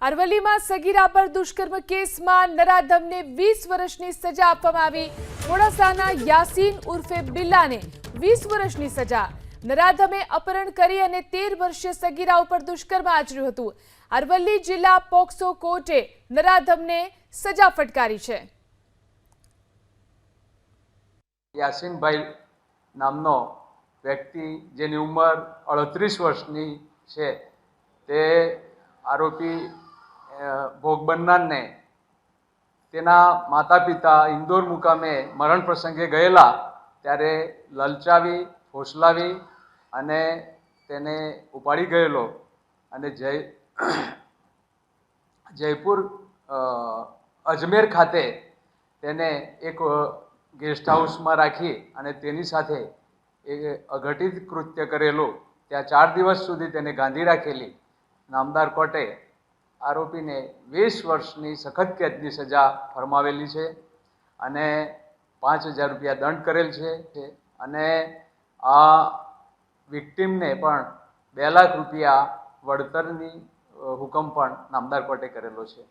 અરવલ્લીમાં સગીરા પર દુષ્કર્મ કેસમાં નરાધમને 20 વર્ષની સજા આપવામાં આવી। મોડાસાના યાસીન ઉર્ફે બિલ્લાને 20 વર્ષની સજા। નરાધમે અપહરણ કરી અને 13 વર્ષીય સગીરા ઉપર દુષ્કર્મ આચર્યું હતું। અરવલ્લી જિલ્લા પોક્સો કોર્ટે નરાધમને સજા ફટકારી છે। યાસીનભાઈ નામનો વ્યક્તિ જેની ઉંમર 38 વર્ષની છે તે આરોપી ભોગ બનનારને તેના માતા પિતા ઇન્દોર મુકામે મરણ પ્રસંગે ગયેલા ત્યારે લલચાવી ફોસલાવી અને તેને ઉપાડી ગયેલો અને જયપુર અજમેર ખાતે તેને એક ગેસ્ટ હાઉસમાં રાખી અને તેની સાથે એ અઘટિત કૃત્ય કરેલું। ત્યાં 4 દિવસ સુધી તેને ગાંધી રાખેલી। નામદાર કોર્ટે આરોપીને 20 વર્ષની સખત કેદની સજા ફરમાવેલી છે અને 5000 રૂપિયા દંડ કરેલ છે અને આ વિક્ટિમને પણ 2 લાખ રૂપિયા વળતરની હુકમ પણ નામદાર કોર્ટે કરેલો છે।